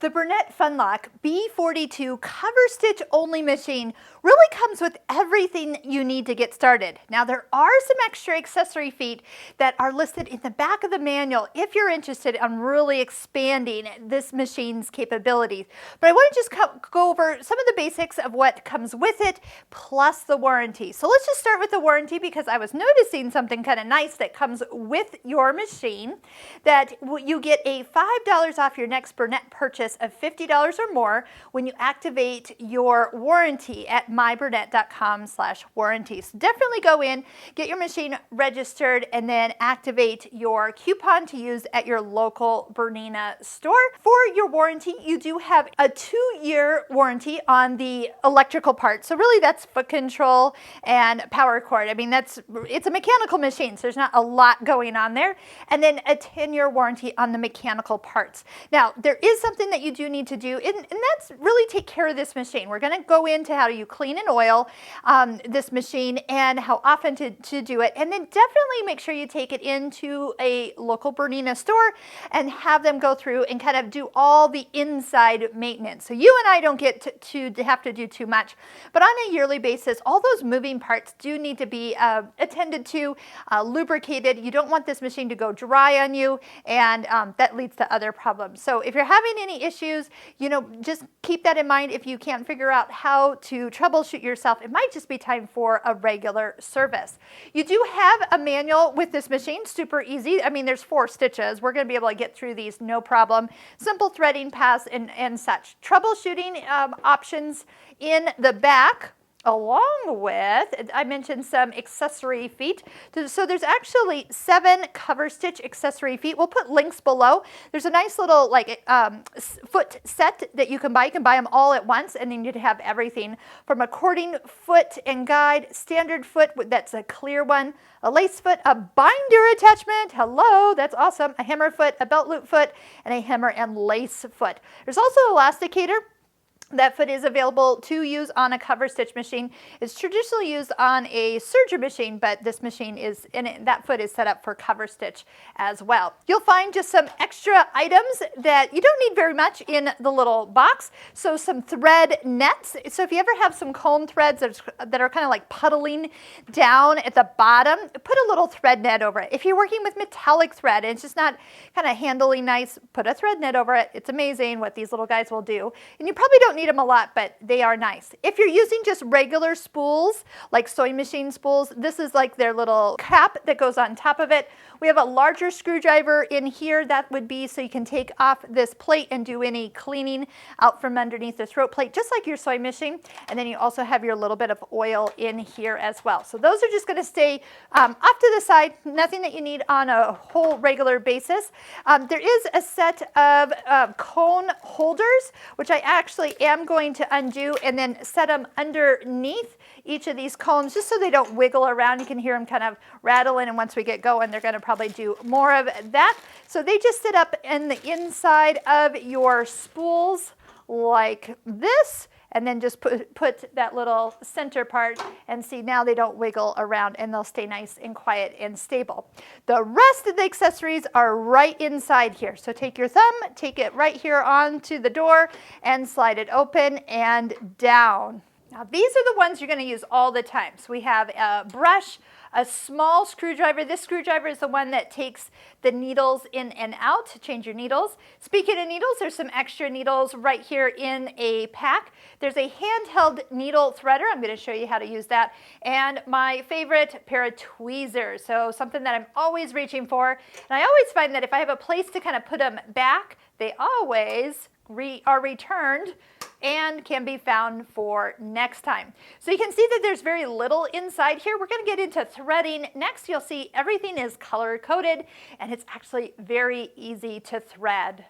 The bernette Funlock b42 Coverstitch only machine really comes with everything you need to get started. Now there are some extra accessory feet that are listed in the back of the manual if you're interested in really expanding this machine's capabilities. But I want to just go over some of the basics of what comes with it plus the warranty. So let's just start with the warranty because I was noticing something kind of nice that comes with your machine, that you get a $5 off your next bernette purchase of $50 or more when you activate your warranty at mybernette.com/warranty. So definitely go in, get your machine registered, and then activate your coupon to use at your local Bernina store. For your warranty, you do have a 2-year warranty on the electrical part. So really that's foot control and power cord. I mean, it's a mechanical machine, so there's not a lot going on there. And then a 10-year warranty on the mechanical parts. Now, there is something that you do need to do, and that's really take care of this machine. We're going to go into how you clean and oil this machine and how often to do it, and then definitely make sure you take it into a local Bernina store and have them go through and kind of do all the inside maintenance. So you and I don't get to have to do too much, but on a yearly basis, all those moving parts do need to be attended to, lubricated. You don't want this machine to go dry on you, and that leads to other problems. So if you're having any issues, just keep that in mind. If you can't figure out how to troubleshoot yourself, it might just be time for a regular service. You do have a manual with this machine, super easy. I mean, there's 4 stitches. We're going to be able to get through these no problem. Simple threading paths and such. Troubleshooting options in the back, along with, I mentioned some accessory feet. So there's actually 7 Coverstitch accessory feet. We'll put links below. There's a nice little foot set that you can buy. You can buy them all at once, and then you'd have everything from a cording foot and guide, standard foot, that's a clear one, a lace foot, a binder attachment, hello, that's awesome, a hammer foot, a belt loop foot, and a hammer and lace foot. There's also an elasticator. That foot is available to use on a Coverstitch machine. It's traditionally used on a serger machine, but this machine is in it. That foot is set up for Coverstitch as well. You'll find just some extra items that you don't need very much in the little box. So some thread nets. So if you ever have some comb threads that are kind of like puddling down at the bottom, put a little thread net over it. If you're working with metallic thread and it's just not kind of handily nice, put a thread net over it. It's amazing what these little guys will do. And you probably don't need them a lot, but they are nice. If you're using just regular spools, like sewing machine spools, this is like their little cap that goes on top of it. We have a larger screwdriver in here. That would be so you can take off this plate and do any cleaning out from underneath the throat plate, just like your sewing machine. And then you also have your little bit of oil in here as well. So those are just going to stay off to the side, nothing that you need on a whole regular basis. There is a set of cone holders, which I actually am going to undo and then set them underneath each of these cones just so they don't wiggle around. You can hear them kind of rattling, and once we get going, they're going to probably do more of that. So they just sit up in the inside of your spools like this, and then just put that little center part, and see, now they don't wiggle around and they'll stay nice and quiet and stable. The rest of the accessories are right inside here. So take your thumb, take it right here onto the door and slide it open and down. Now these are the ones you're going to use all the time. So we have a brush, a small screwdriver. This screwdriver is the one that takes the needles in and out to change your needles. Speaking of needles, there's some extra needles right here in a pack. There's a handheld needle threader. I'm going to show you how to use that. And my favorite pair of tweezers. So something that I'm always reaching for. And I always find that if I have a place to kind of put them back, they always are returned and can be found for next time. So you can see that there's very little inside here. We're going to get into threading next. You'll see everything is color coded, and it's actually very easy to thread.